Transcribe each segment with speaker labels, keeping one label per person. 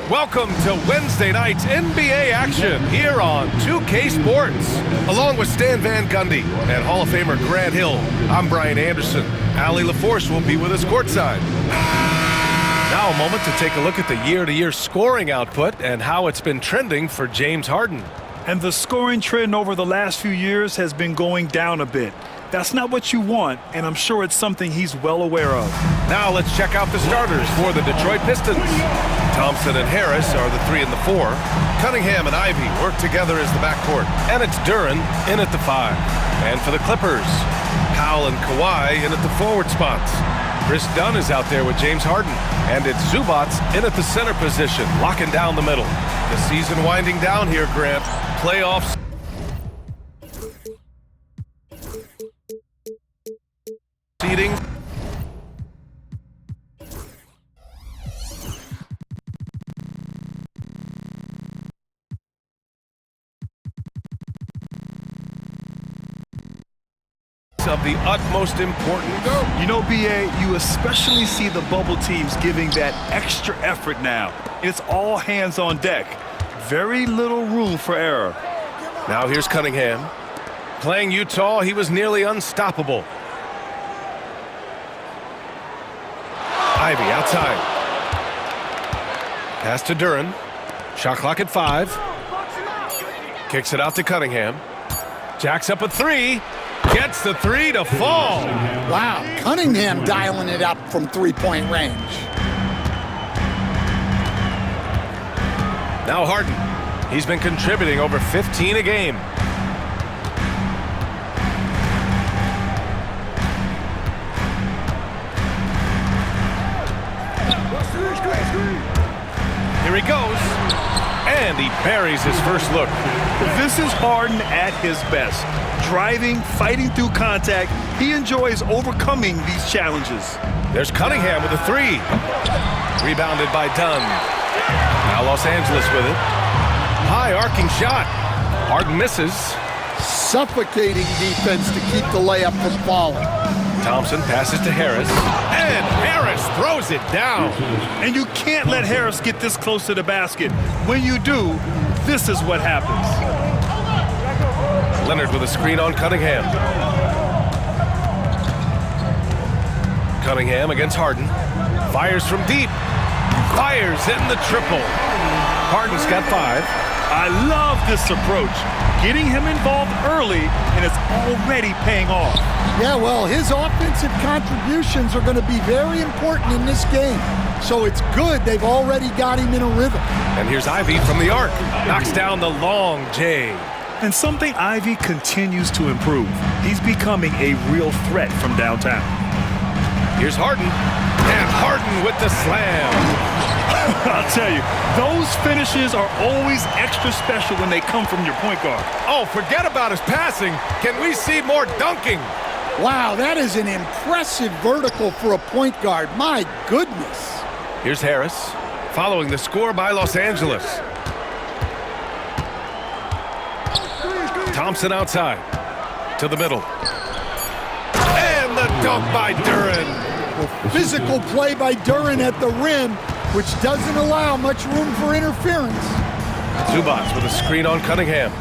Speaker 1: Welcome to Wednesday night's NBA action here on 2K Sports. Along with Stan Van Gundy and Hall of Famer Grant Hill, I'm Brian Anderson. Allie LaForce will be with us courtside. Now a moment to take a look at the year-to-year scoring output and how it's been trending for James Harden.
Speaker 2: And the scoring trend over the last few years has been going down a bit. That's not what you want, and I'm sure it's something he's well aware of.
Speaker 1: Now let's check out the starters for the Detroit Pistons. Thompson and Harris are the 3 and the 4. Cunningham and Ivy work together as the backcourt. And it's Duren in at the 5. And for the Clippers, Powell and Kawhi in at the forward spots. Chris Dunn is out there with James Harden. And it's Zubac in at the center position, locking down the middle. The season winding down here, Grant. Playoffs. Seeding. Of the utmost importance.
Speaker 2: You know, BA, you especially see the bubble teams giving that extra effort now. It's all hands on deck. Very little room for error.
Speaker 1: Now here's Cunningham. Playing Utah, he was nearly unstoppable. Ivy outside. Pass to Duren. Shot clock at 5. Kicks it out to Cunningham. Jacks up a 3. Gets the 3 to fall.
Speaker 3: Wow, Cunningham dialing it up from three-point range.
Speaker 1: Now Harden. He's been contributing over 15 a game. Here he goes. And he buries his first look.
Speaker 2: This is Harden at his best. Driving, fighting through contact, he enjoys overcoming these challenges.
Speaker 1: There's Cunningham with a 3. Rebounded by Dunn. Now Los Angeles with it. High arcing shot. Harden misses.
Speaker 3: Suffocating defense to keep the layup from falling.
Speaker 1: Thompson passes to Harris. And Harris throws it down.
Speaker 2: And you can't let Harris get this close to the basket. When you do, this is what happens.
Speaker 1: Leonard with a screen on Cunningham. Cunningham against Harden. Fires from deep. Fires in the triple. Harden's got 5.
Speaker 2: I love this approach. Getting him involved early, and it's already paying off.
Speaker 3: Yeah, well, his offensive contributions are going to be very important in this game. So it's good they've already got him in a rhythm.
Speaker 1: And here's Ivy from the arc. Knocks down the long J.
Speaker 2: And something Ivy continues to improve. He's becoming a real threat from downtown.
Speaker 1: Here's Harden. And Harden with the slam.
Speaker 2: I'll tell you, those finishes are always extra special when they come from your point guard.
Speaker 1: Oh, forget about his passing. Can we see more dunking?
Speaker 3: Wow, that is an impressive vertical for a point guard. My goodness.
Speaker 1: Here's Harris, following the score by Los Angeles. Thompson outside, to the middle. And the dunk by Duren.
Speaker 3: Physical play by Duren at the rim, which doesn't allow much room for interference.
Speaker 1: Zubac with a screen on Cunningham.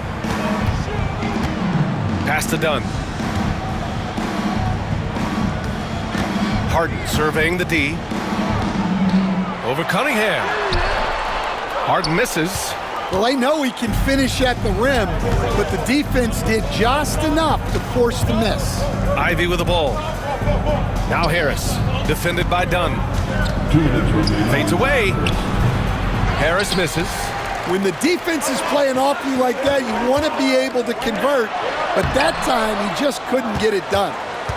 Speaker 1: Pass to Dunn. Harden surveying the D. Over Cunningham. Harden misses.
Speaker 3: Well, they know he can finish at the rim, but the defense did just enough to force the miss.
Speaker 1: Ivy with the ball. Now Harris, defended by Dunn. Fades away. Harris misses.
Speaker 3: When the defense is playing off you like that, you want to be able to convert, but that time he just couldn't get it done.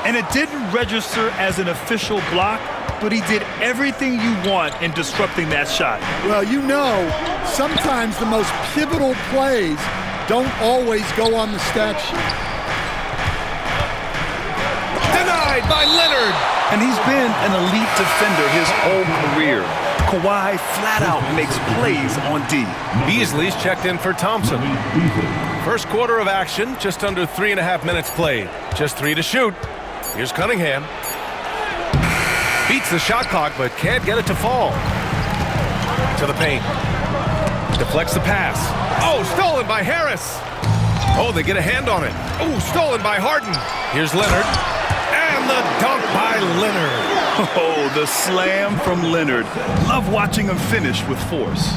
Speaker 2: And it didn't register as an official block, but he did everything you want in disrupting that shot.
Speaker 3: Well, you know, sometimes the most pivotal plays don't always go on the stat sheet.
Speaker 1: Denied by Leonard.
Speaker 2: And he's been an elite defender his whole career. Kawhi flat out makes plays on D.
Speaker 1: Beasley's checked in for Thompson. First quarter of action, just under 3.5 minutes played. Just 3 to shoot. Here's Cunningham. Beats the shot clock, but can't get it to fall. To the paint. Deflects the pass. Oh, stolen by Harris. Oh, they get a hand on it. Oh, stolen by Harden. Here's Leonard. And the dunk by Leonard.
Speaker 2: Oh, the slam from Leonard. Love watching him finish with force.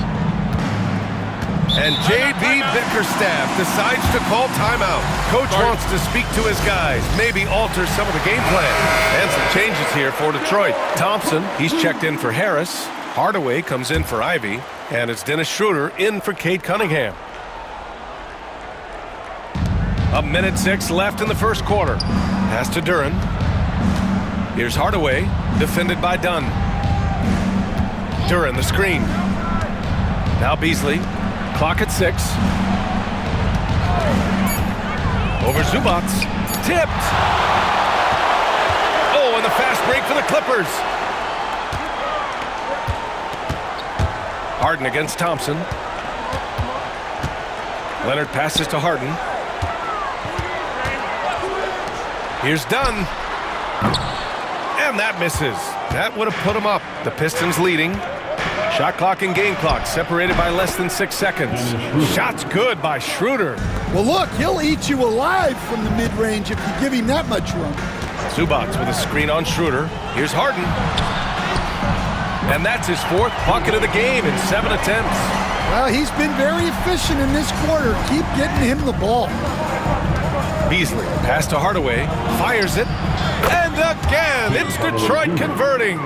Speaker 1: And J.B. Bickerstaff decides to call timeout. Coach wants to speak to his guys, maybe alter some of the game plan. And some changes here for Detroit. Thompson, he's checked in for Harris. Hardaway comes in for Ivy. And it's Dennis Schroeder in for Cade Cunningham. 1:06 left in the first quarter. Pass to Duren. Here's Hardaway, defended by Dunn. Duren, the screen. Now Beasley. Clock at 6. Over Zubac. Tipped. Oh, and the fast break for the Clippers. Harden against Thompson. Leonard passes to Harden. Here's Dunn. And that misses. That would have put him up. The Pistons leading. Shot clock and game clock separated by less than 6 seconds. Shot's good by Schroeder.
Speaker 3: Well, look, he'll eat you alive from the mid-range if you give him that much room.
Speaker 1: Zubac with a screen on Schroeder. Here's Harden. And that's his 4th bucket of the game in 7 attempts.
Speaker 3: Well, he's been very efficient in this quarter. Keep getting him the ball.
Speaker 1: Beasley, pass to Hardaway, fires it, and again, it's Detroit converting.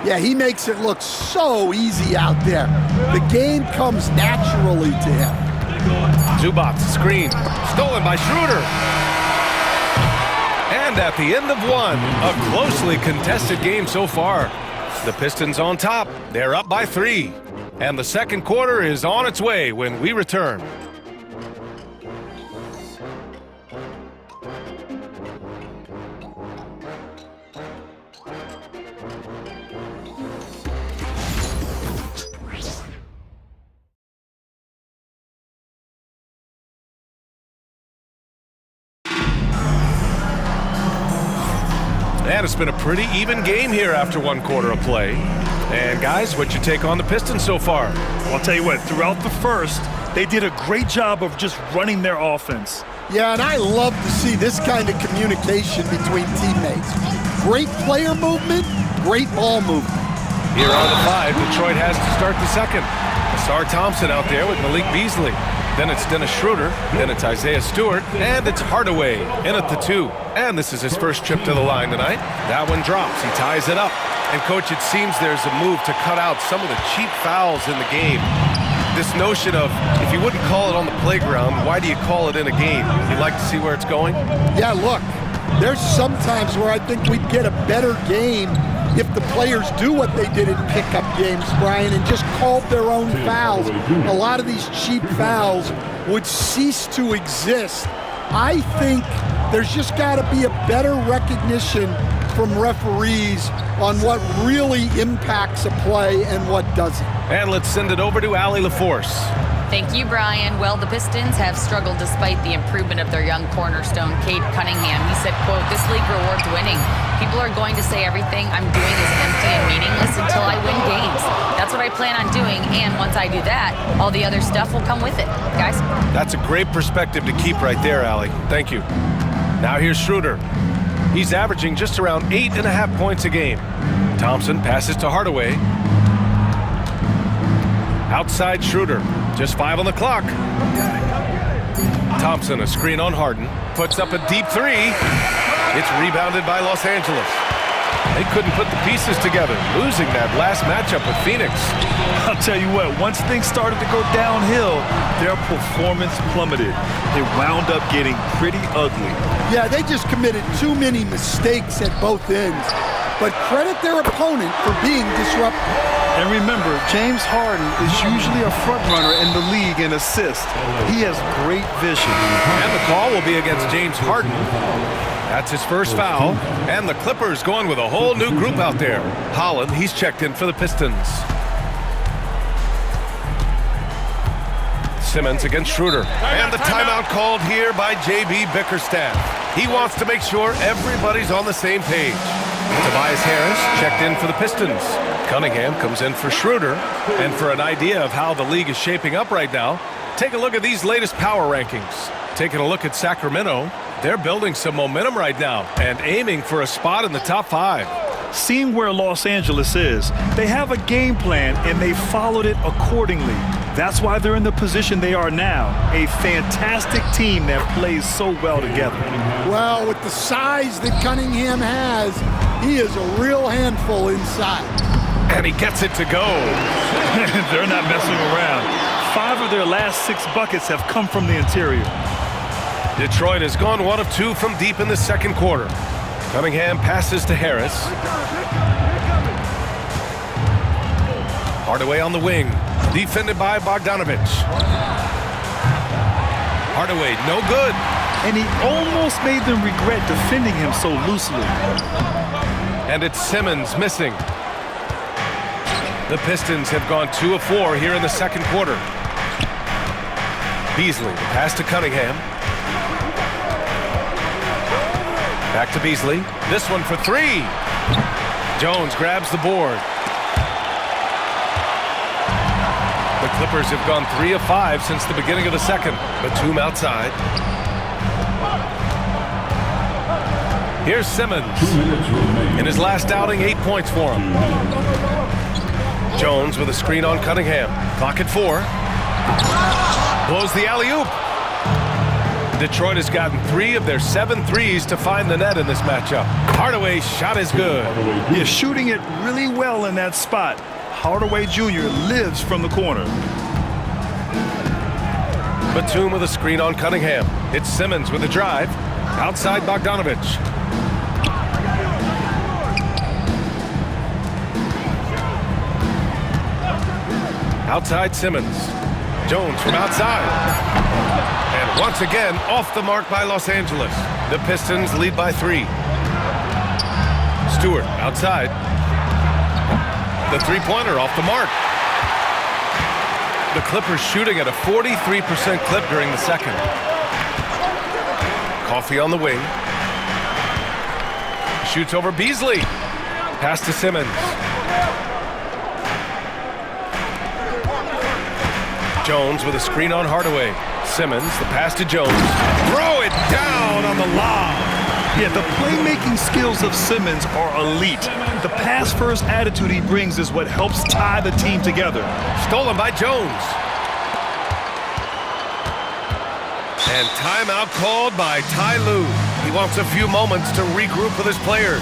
Speaker 3: Yeah, he makes it look so easy out there. The game comes naturally to him.
Speaker 1: Zubac, screen, stolen by Schroeder. And at the end of one, a closely contested game so far. The Pistons on top, they're up by 3. And the second quarter is on its way when we return. And it's been a pretty even game here after 1 quarter of play. And guys, what's your take on the Pistons so far?
Speaker 2: Well, I'll tell you what, throughout the first, they did a great job of just running their offense.
Speaker 3: Yeah, and I love to see this kind of communication between teammates. Great player movement, great ball movement.
Speaker 1: Here are the 5. Detroit has to start the second. Sar Thompson out there with Malik Beasley. Then it's Dennis Schroeder. Then it's Isaiah Stewart. And it's Hardaway in at the 2. And this is his first trip to the line tonight. That one drops. He ties it up. And, Coach, it seems there's a move to cut out some of the cheap fouls in the game. This notion of, if you wouldn't call it on the playground, why do you call it in a game? You'd like to see where it's going?
Speaker 3: Yeah, look, there's some times where I think we'd get a better game if the players do what they did in pickup games, Brian, and just called their own fouls. A lot of these cheap fouls would cease to exist. I think there's just got to be a better recognition from referees on what really impacts a play and what doesn't.
Speaker 1: And let's send it over to Allie LaForce.
Speaker 4: Thank you, Brian. Well, the Pistons have struggled despite the improvement of their young cornerstone, Cade Cunningham. He said, quote, "This league rewards winning. People are going to say everything I'm doing is empty and meaningless until I win games. That's what I plan on doing, and once I do that, all the other stuff will come with it." Guys?
Speaker 1: That's a great perspective to keep right there, Allie. Thank you. Now here's Schroeder. He's averaging just around 8.5 points a game. Thompson passes to Hardaway. Outside Schroeder. Just 5 on the clock. Thompson, a screen on Harden. Puts up a deep 3. It's rebounded by Los Angeles. They couldn't put the pieces together, losing that last matchup with Phoenix.
Speaker 2: I'll tell you what, once things started to go downhill, their performance plummeted. It wound up getting pretty ugly.
Speaker 3: Yeah, they just committed too many mistakes at both ends. But credit their opponent for being disruptive.
Speaker 2: And remember, James Harden is usually a front runner in the league in assists. He has great vision.
Speaker 1: And the call will be against James Harden. That's his first foul. And the Clippers going with a whole new group out there. Holland, he's checked in for the Pistons. Simmons against Schroeder. And the timeout called here by J.B. Bickerstaff. He wants to make sure everybody's on the same page. Tobias Harris checked in for the Pistons. Cunningham comes in for Schroeder. And for an idea of how the league is shaping up right now, take a look at these latest power rankings. Taking a look at Sacramento, they're building some momentum right now and aiming for a spot in the top 5.
Speaker 2: Seeing where Los Angeles is, they have a game plan and they followed it accordingly. That's why they're in the position they are now. A fantastic team that plays so well together.
Speaker 3: Well, with the size that Cunningham has, he is a real handful inside.
Speaker 1: And he gets it to go.
Speaker 2: They're not messing around. 5 of their last 6 buckets have come from the interior.
Speaker 1: Detroit has gone 1 of 2 from deep in the second quarter. Cunningham passes to Harris. Hardaway on the wing, defended by Bogdanovich. Hardaway, no good.
Speaker 2: And he almost made them regret defending him so loosely.
Speaker 1: And it's Simmons missing. The Pistons have gone 2 of 4 here in the second quarter. Beasley, the pass to Cunningham. Back to Beasley. This one for 3. Jones grabs the board. The Clippers have gone 3 of 5 since the beginning of the second. Batum outside. Here's Simmons. In his last outing, 8 points for him. Jones with a screen on Cunningham. Clock at 4. Blows the alley-oop. Detroit has gotten 3 of their 7 threes to find the net in this matchup. Hardaway's shot is good.
Speaker 2: He's shooting it really well in that spot. Hardaway Jr. lives from the corner.
Speaker 1: Batum with a screen on Cunningham. It's Simmons with a drive. Outside Bogdanovich. Outside Simmons. Jones from outside. And once again, off the mark by Los Angeles. The Pistons lead by 3. Stewart outside. The three-pointer off the mark. The Clippers shooting at a 43% clip during the second. Coffey on the wing. Shoots over Beasley. Pass to Simmons. Jones with a screen on Hardaway. Simmons, the pass to Jones. Throw it down on the lob.
Speaker 2: Yeah, the playmaking skills of Simmons are elite. The pass-first attitude he brings is what helps tie the team together.
Speaker 1: Stolen by Jones. And timeout called by Ty Lue. He wants a few moments to regroup with his players.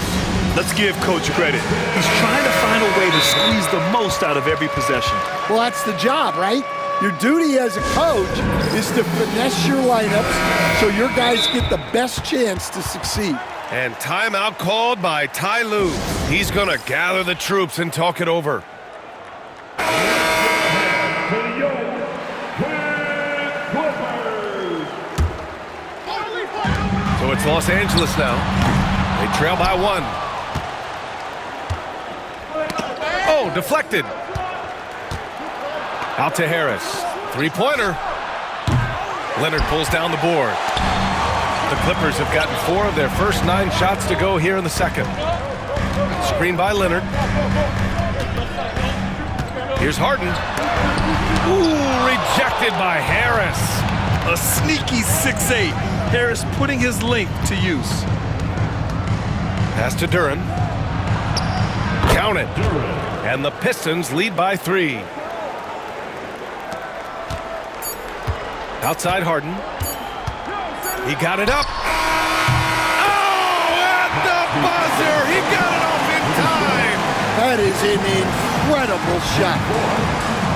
Speaker 2: Let's give Coach credit. He's trying to find a way to squeeze the most out of every possession.
Speaker 3: Well, that's the job, right? Your duty as a coach is to finesse your lineups so your guys get the best chance to succeed.
Speaker 1: And timeout called by Ty Lue. He's going to gather the troops and talk it over. So it's Los Angeles now. They trail by 1. Oh, deflected. Out to Harris. Three-pointer. Leonard pulls down the board. The Clippers have gotten 4 of their first 9 shots to go here in the second. Screen by Leonard. Here's Harden. Ooh, rejected by Harris.
Speaker 2: A sneaky 6'8". Harris putting his length to use.
Speaker 1: Pass to Duren. Count it. And the Pistons lead by 3. Outside Harden. He got it up. Oh, at the buzzer. He got it off in time.
Speaker 3: That is an incredible shot.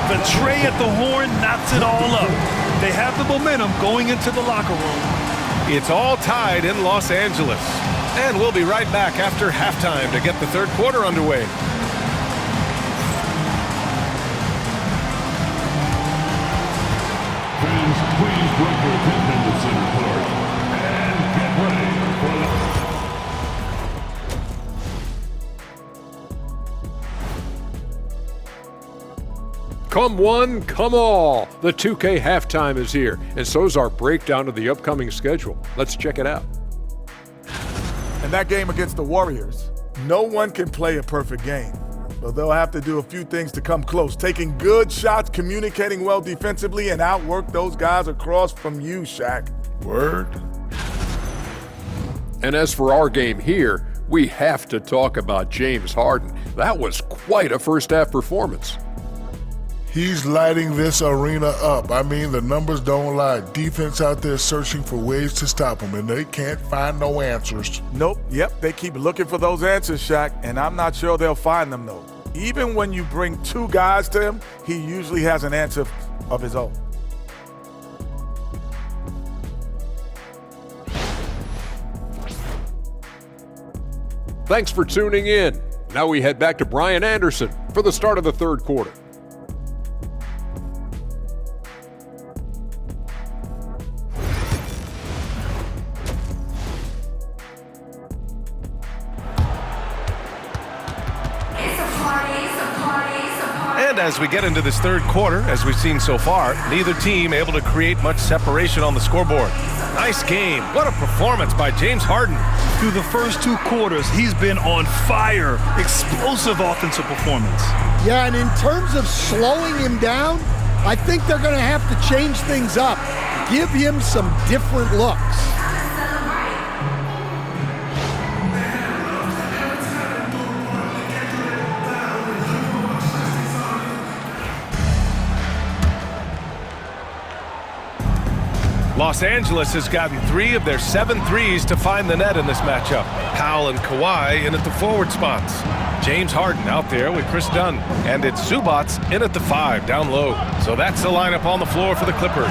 Speaker 2: The tray at the horn knocks it all up. They have the momentum going into the locker room.
Speaker 1: It's all tied in Los Angeles. And we'll be right back after halftime to get the third quarter underway.
Speaker 5: Please bring your attention to center court and get ready for the...
Speaker 6: Come one, come all. The 2K halftime is here, and so is our breakdown of the upcoming schedule. Let's check it out.
Speaker 7: In that game against the Warriors, No one can play a perfect game, but they'll have to do a few things to come close. Taking good shots, communicating well defensively, and outwork those guys across from you, Shaq.
Speaker 5: Word.
Speaker 6: And as for our game here, we have to talk about James Harden. That was quite a first-half performance.
Speaker 5: He's lighting this arena up. I mean, the numbers don't lie. Defense out there searching for ways to stop him, and they can't find no answers.
Speaker 7: Nope, yep, they keep looking for those answers, Shaq, and I'm not sure they'll find them, though. Even when you bring two guys to him, he usually has an answer of his own.
Speaker 6: Thanks for tuning in. Now we head back to Brian Anderson for the start of the third quarter.
Speaker 1: And as we get into this third quarter, as we've seen so far, neither team able to create much separation on the scoreboard. Nice game. What a performance by James Harden.
Speaker 2: Through the first two quarters, he's been on fire. Explosive offensive performance.
Speaker 3: Yeah, and in terms of slowing him down, I think they're going to have to change things up. Give him some different looks.
Speaker 1: Los Angeles has gotten 3 of their 7 threes to find the net in this matchup. Powell and Kawhi in at the forward spots. James Harden out there with Chris Dunn. And it's Zubats in at the 5 down low. So that's the lineup on the floor for the Clippers.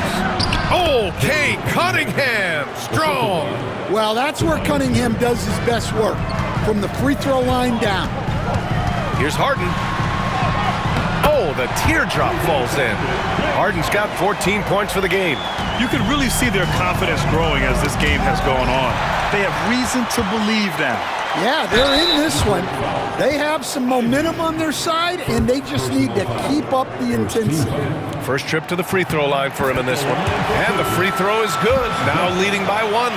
Speaker 1: Oh, Kate Cunningham, strong.
Speaker 3: Well, that's where Cunningham does his best work, from the free throw line down.
Speaker 1: Here's Harden. Oh, the teardrop falls in. Harden's got 14 points for the game.
Speaker 2: You can really see their confidence growing as this game has gone on. They have reason to believe now.
Speaker 3: Yeah, they're in this one. They have some momentum on their side, and they just need to keep up the intensity.
Speaker 1: First trip to the free throw line for him in this one. And the free throw is good, now leading by 1.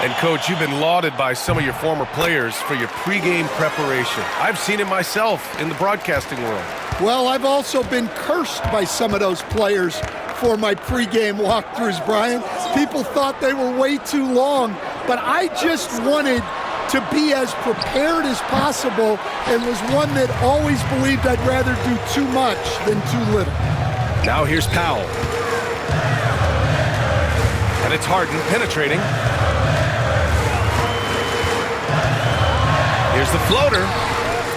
Speaker 1: And, Coach, you've been lauded by some of your former players for your pregame preparation. I've seen it myself in the broadcasting world.
Speaker 3: Well, I've also been cursed by some of those players for my pregame walkthroughs, Brian. People thought they were way too long, but I just wanted to be as prepared as possible and was one that always believed I'd rather do too much than too little.
Speaker 1: Now here's Powell. And it's Harden penetrating. Here's the floater.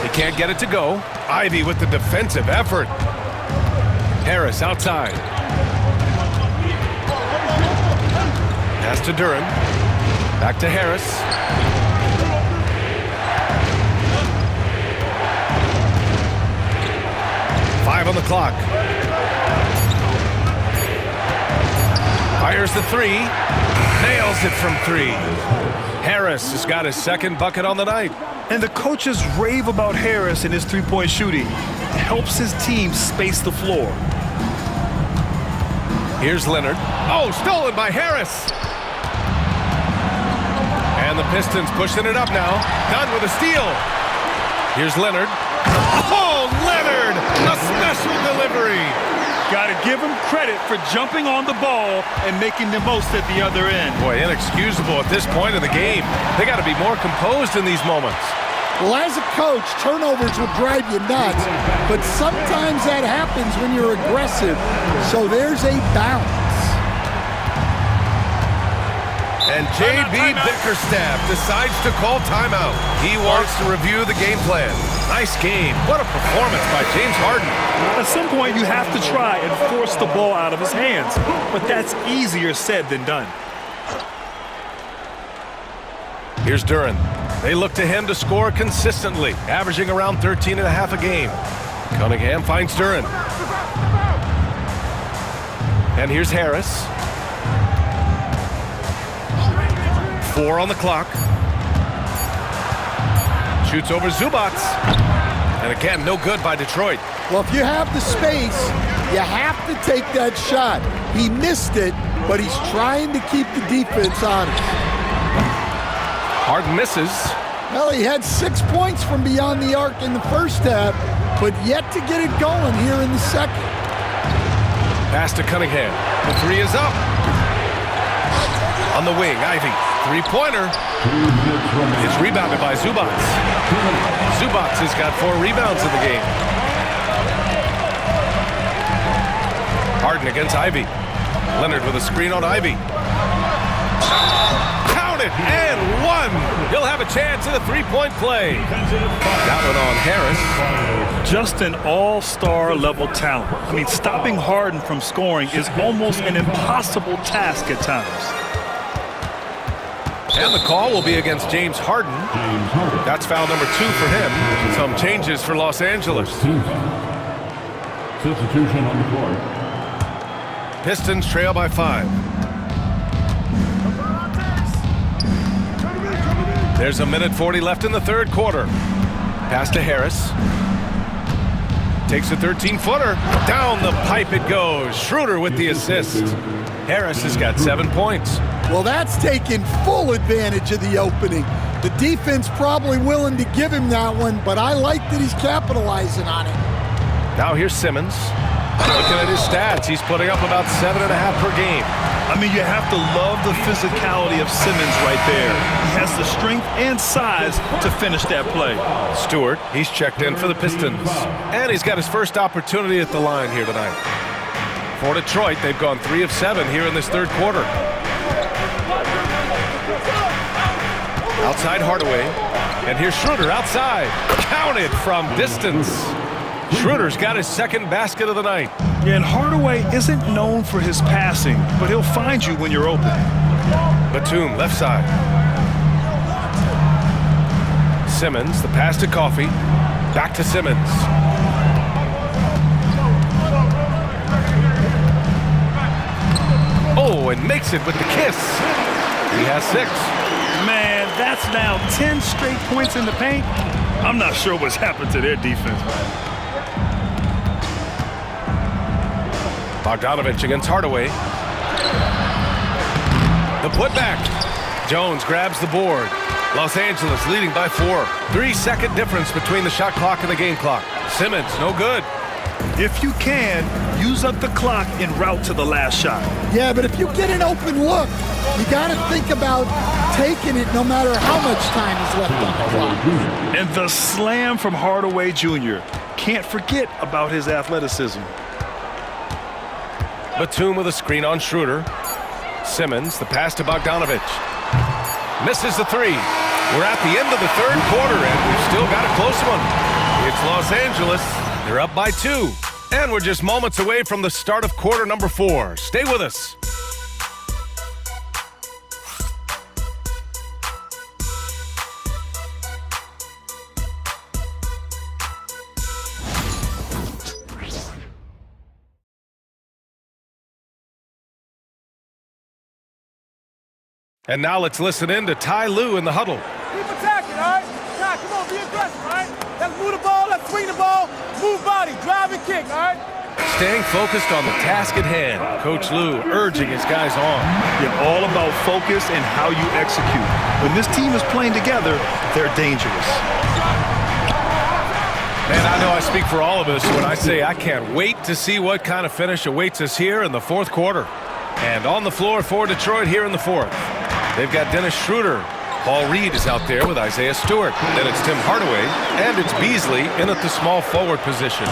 Speaker 1: He can't get it to go. Ivy with the defensive effort. Harris outside. Pass to Duran. Back to Harris. Five on the clock. Fires the 3. Nails it from 3. Harris has got his second bucket on the night.
Speaker 2: And the coaches rave about Harris and his three-point shooting. It helps his team space the floor.
Speaker 1: Here's Leonard. Oh, stolen by Harris. And the Pistons pushing it up now. Dunn with a steal. Here's Leonard. Oh, Leonard! A special delivery.
Speaker 2: Got to give him credit for jumping on the ball and making the most at the other end.
Speaker 1: Boy, inexcusable at this point in the game. They got to be more composed in these moments.
Speaker 3: Well, as a coach, turnovers will drive you nuts, but sometimes that happens when you're aggressive, so there's a balance.
Speaker 1: And J.B. Bickerstaff decides to call timeout. He wants to review the game plan. Nice game. What a performance by James Harden.
Speaker 2: At some point, you have to try and force the ball out of his hands, but that's easier said than done.
Speaker 1: Here's Duran. They look to him to score consistently, averaging around 13.5 a game. Cunningham finds Duran. And here's Harris. 4 on the clock. Shoots over Zubats. And again, no good by Detroit.
Speaker 3: Well, if you have the space, you have to take that shot. He missed it, but he's trying to keep the defense honest.
Speaker 1: Harden misses.
Speaker 3: Well, he had 6 points from beyond the arc in the first half, but yet to get it going here in the second.
Speaker 1: Pass to Cunningham. The three is up. On the wing, Ivy. Three-pointer. It's rebounded by Zubac. Zubac has got 4 rebounds in the game. Harden against Ivy. Leonard with a screen on Ivy. Count it, and 1. He'll have a chance at a three-point play. That one on Harris.
Speaker 2: Just an all-star level talent. I mean, stopping Harden from scoring is almost an impossible task at times.
Speaker 1: And the call will be against James Harden. That's foul number 2 for him. Some changes for Los Angeles.
Speaker 8: Substitution on the court.
Speaker 1: Pistons trail by 5. There's a minute 40 left in the third quarter. Pass to Harris. Takes a 13-footer. Down the pipe it goes. Schroeder with the assist. Harris has got 7 points.
Speaker 3: Well, that's taking full advantage of the opening. The defense probably willing to give him that one, but I like that he's capitalizing on it.
Speaker 1: Now here's Simmons. Looking at his stats, he's putting up about 7.5 per game.
Speaker 2: I mean, you have to love the physicality of Simmons right there. He has the strength and size to finish that play.
Speaker 1: Stewart, he's checked in for the Pistons. And he's got his first opportunity at the line here tonight. For Detroit, they've gone 3 of 7 here in this third quarter. Outside Hardaway. And here's Schroeder outside. Counted from distance. Schroeder's got his second basket of the night.
Speaker 2: Yeah, and Hardaway isn't known for his passing, but he'll find you when you're open.
Speaker 1: Batum, left side. Simmons, the pass to Coffey. Back to Simmons. Oh, and makes it with the kiss. He has 6.
Speaker 2: Man, that's now 10 straight points in the paint. I'm not sure what's happened to their defense.
Speaker 1: Bogdanovich against Hardaway. The putback. Jones grabs the board. Los Angeles leading by 4. 3-second difference between the shot clock and the game clock. Simmons, no good.
Speaker 2: If you can, use up the clock en route to the last shot.
Speaker 3: Yeah, but if you get an open look, you got to think about taking it no matter how much time is left on the clock.
Speaker 2: And the slam from Hardaway Jr. Can't forget about his athleticism.
Speaker 1: Batum with a screen on Schroeder. Simmons, the pass to Bogdanovich. Misses the 3. We're at the end of the third quarter, and we've still got a close one. It's Los Angeles. They're up by 2. And we're just moments away from the start of quarter number 4. Stay with us. And now let's listen in to Ty Lue in the huddle.
Speaker 9: Keep attacking, all right? Ty, come on, be aggressive, all right? Let's move the ball, let's swing the ball, move body, drive and kick, all right?
Speaker 1: Staying focused on the task at hand. Coach Lue urging his guys on.
Speaker 2: Yeah, all about focus and how you execute. When this team is playing together, they're dangerous.
Speaker 1: And I know I speak for all of us when I say I can't wait to see what kind of finish awaits us here in the fourth quarter. And on the floor for Detroit here in the fourth. They've got Dennis Schroeder. Paul Reed is out there with Isaiah Stewart. Then it's Tim Hardaway, and it's Beasley in at the small forward position.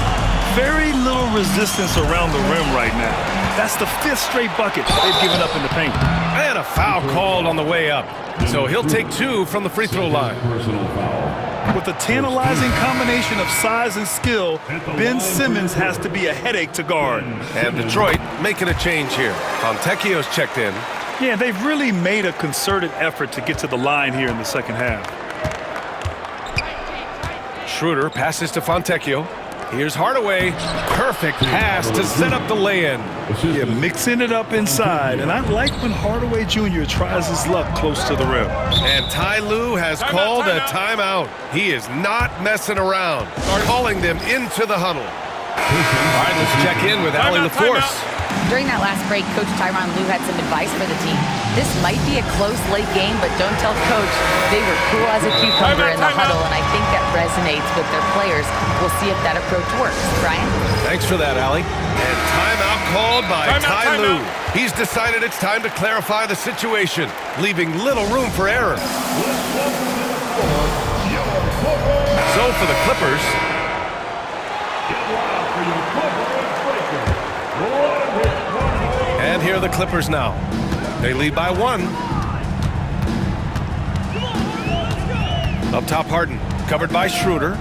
Speaker 2: Very little resistance around the rim right now. That's the 5th straight bucket they've given up in the paint.
Speaker 1: And a foul called on the way up. So he'll take 2 from the free throw line.
Speaker 2: With a tantalizing combination of size and skill, Ben Simmons has to be a headache to guard.
Speaker 1: And Detroit making a change here. Fontecchio's checked in.
Speaker 2: Yeah, they've really made a concerted effort to get to the line here in the second half.
Speaker 1: Schroeder passes to Fontecchio. Here's Hardaway. Perfect pass to set up the lay-in.
Speaker 2: Yeah, mixing it up inside. And I like when Hardaway Jr. tries his luck close to the rim.
Speaker 1: And Ty Lue has called a timeout. He is not messing around. Calling them into the huddle. All right, let's check in with Allie LaForce.
Speaker 4: During that last break, Coach Tyronn Lue had some advice for the team. This might be a close late game, but don't tell Coach. They were cool as a cucumber in the huddle, and I think that resonates with their players. We'll see if that approach works. Brian?
Speaker 1: Thanks for that, Allie. And timeout called by Ty Lue. He's decided it's time to clarify the situation, leaving little room for error. So for the Clippers, and here are the Clippers now. They lead by 1. Up top, Harden, covered by Schroeder.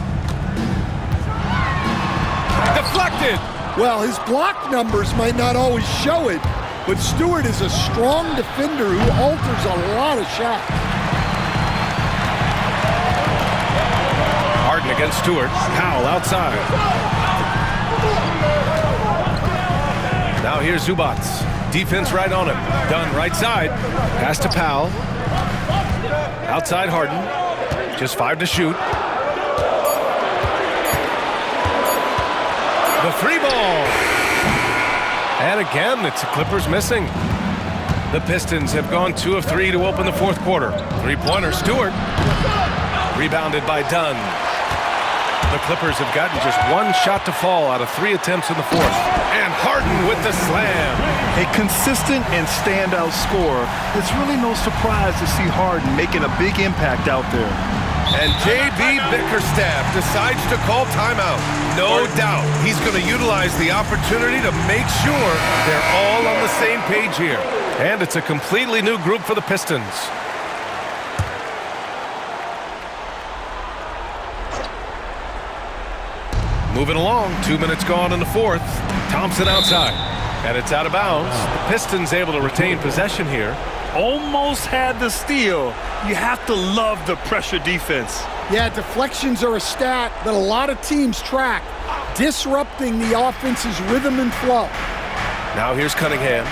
Speaker 1: Deflected!
Speaker 3: Well, his block numbers might not always show it, but Stewart is a strong defender who alters a lot of shots.
Speaker 1: Harden against Stewart. Powell outside. Now here's Zubac. Defense right on him. Dunn right side. Pass to Powell. Outside Harden. Just 5 to shoot. The 3 ball. And again, it's the Clippers missing. The Pistons have gone 2 of 3 to open the 4th quarter. 3-pointer, Stewart. Rebounded by Dunn. The Clippers have gotten just 1 shot to fall out of 3 attempts in the 4th. And Harden with the slam.
Speaker 2: A consistent and standout scorer. It's really no surprise to see Harden making a big impact out there.
Speaker 1: And J.B. Bickerstaff decides to call timeout. No doubt he's going to utilize the opportunity to make sure they're all on the same page here. And it's a completely new group for the Pistons. Moving along, 2 minutes gone in the 4th. Thompson outside, and it's out of bounds. The Pistons able to retain possession here.
Speaker 2: Almost had the steal. You have to love the pressure defense.
Speaker 3: Yeah, deflections are a stat that a lot of teams track, disrupting the offense's rhythm and flow.
Speaker 1: Now here's Cunningham.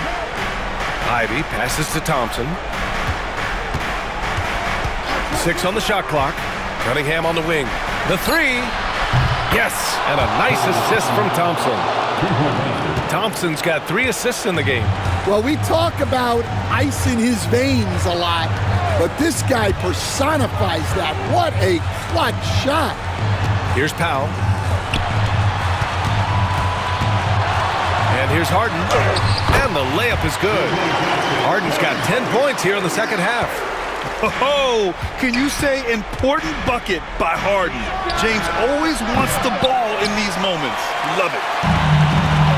Speaker 1: Ivy passes to Thompson. 6 on the shot clock. Cunningham on the wing. The 3. Yes, and a nice assist from Thompson. Thompson's got 3 assists in the game.
Speaker 3: Well, we talk about ice in his veins a lot, but this guy personifies that. What a clutch shot.
Speaker 1: Here's Powell. And here's Harden. And the layup is good. Harden's got 10 points here in the second half.
Speaker 2: Oh, can you say important bucket by Harden? James always wants the ball in these moments. Love it.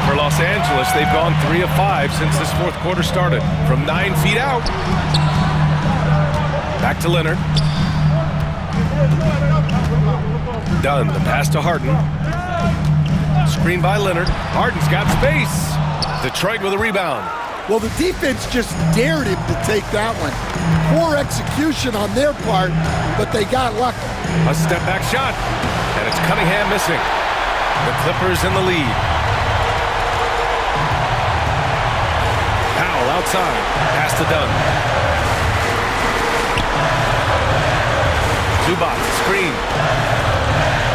Speaker 1: For Los Angeles, they've gone 3 of 5 since this 4th quarter started. From 9 feet out. Back to Leonard. Dunn, the pass to Harden. Screen by Leonard. Harden's got space. Detroit with a rebound.
Speaker 3: Well, the defense just dared him to take that one. Poor execution on their part, but they got lucky.
Speaker 1: A step-back shot, and it's Cunningham missing. The Clippers in the lead. Powell outside. Pass to Dunn. Zubac, screen.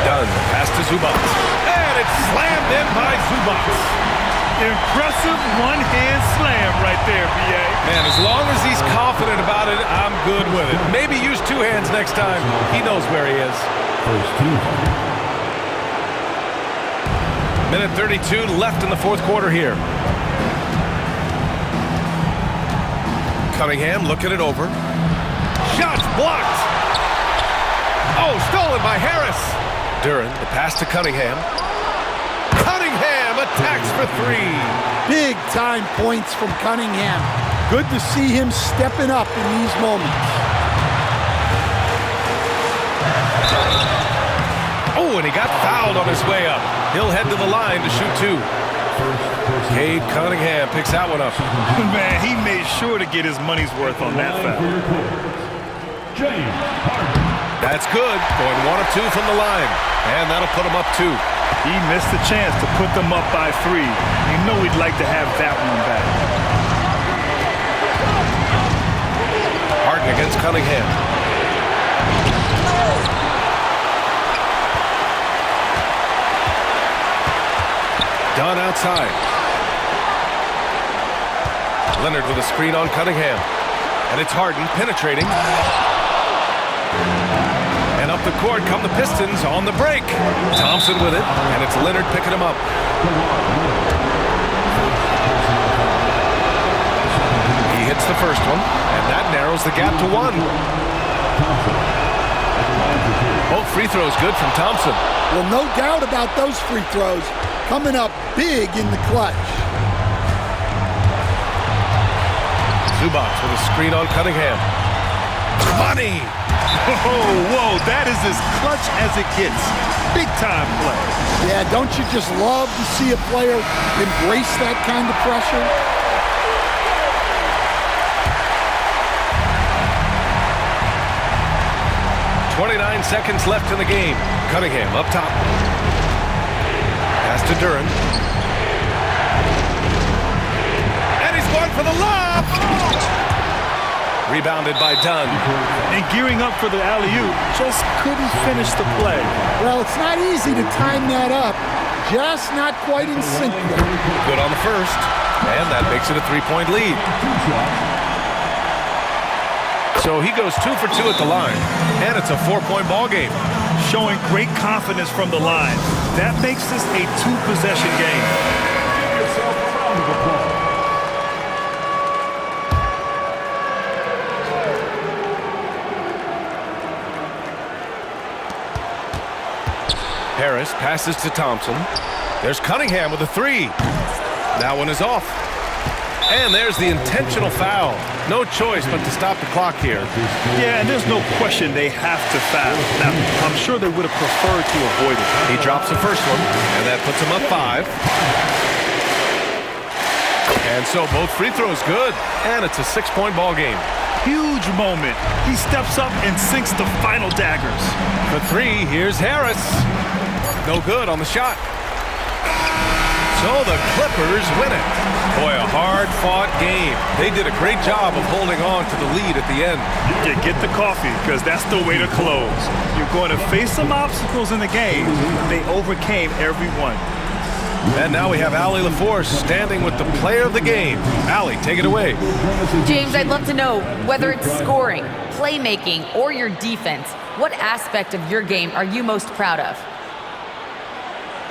Speaker 1: Dunn, pass to Zubac. And it's slammed in by Zubac.
Speaker 2: Impressive one-hand slam right there, B.A.
Speaker 1: Man, as long as he's confident about it, I'm good with it. Maybe use 2 hands next time. He knows where he is. Minute 32 left in the 4th quarter here. Cunningham looking it over. Shots blocked. Oh, stolen by Harris. Duren, the pass to Cunningham. Cunningham attacks for 3.
Speaker 3: Big-time points from Cunningham. Good to see him stepping up in these moments.
Speaker 1: Oh, and he got fouled on his way up. He'll head to the line to shoot 2. Cade Cunningham picks that one up.
Speaker 2: Man, he made sure to get his money's worth on that foul.
Speaker 1: That's good. Going 1 of 2 from the line. And that'll put him up 2.
Speaker 2: He missed the chance to put them up by 3. You know he'd like to have that one back.
Speaker 1: Harden against Cunningham. Dunn outside. Leonard with a screen on Cunningham. And it's Harden penetrating. And up the court come the Pistons on the break. Thompson with it, and it's Leonard picking him up. He hits the first one, and that narrows the gap to 1. Both free throws good from Thompson.
Speaker 3: Well, no doubt about those free throws coming up big in the clutch.
Speaker 1: Zubac with a screen on Cunningham. Money!
Speaker 2: Whoa, that is as clutch as it gets. Big time play.
Speaker 3: Yeah, don't you just love to see a player embrace that kind of pressure?
Speaker 1: .29 seconds left in the game. Cunningham up top. Pass to Duren. And he's going for the lob! Rebounded by Dunn.
Speaker 2: And gearing up for the alley-oop, just couldn't finish the play.
Speaker 3: Well, it's not easy to time that up. Just not quite in sync there.
Speaker 1: Good on the first, and that makes it a 3-point lead. So he goes 2 for 2 at the line, and it's a 4-point ball game.
Speaker 2: Showing great confidence from the line. That makes this a 2-possession game.
Speaker 1: Harris passes to Thompson. There's Cunningham with a 3. That one is off. And there's the intentional foul. No choice but to stop the clock here.
Speaker 2: Yeah, and there's no question they have to foul. Now, I'm sure they would have preferred to avoid it.
Speaker 1: He drops the first one, and that puts him up 5. And so both free throws good, and it's a 6-point ball game.
Speaker 2: Huge moment. He steps up and sinks the final daggers.
Speaker 1: For 3, here's Harris. No good on the shot. So the Clippers win it. Boy, a hard-fought game. They did a great job of holding on to the lead at the end.
Speaker 2: Yeah, get the coffee, because that's the way to close. You're going to face some obstacles in the game. They overcame every one.
Speaker 1: And now we have Allie LaForce standing with the player of the game. Allie, take it away.
Speaker 4: James, I'd love to know whether it's scoring, playmaking, or your defense. What aspect of your game are you most proud of?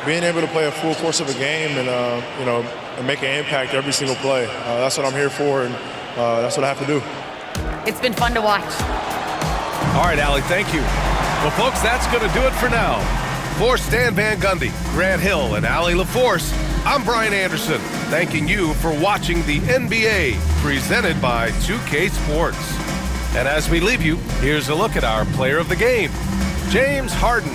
Speaker 8: Being able to play a full course of a game and, and make an impact every single play. That's what I'm here for, and that's what I have to do.
Speaker 4: It's been fun to watch.
Speaker 1: All right, Allie, thank you. Well, folks, that's going to do it for now. For Stan Van Gundy, Grant Hill, and Allie LaForce, I'm Brian Anderson, thanking you for watching the NBA, presented by 2K Sports. And as we leave you, here's a look at our player of the game, James Harden.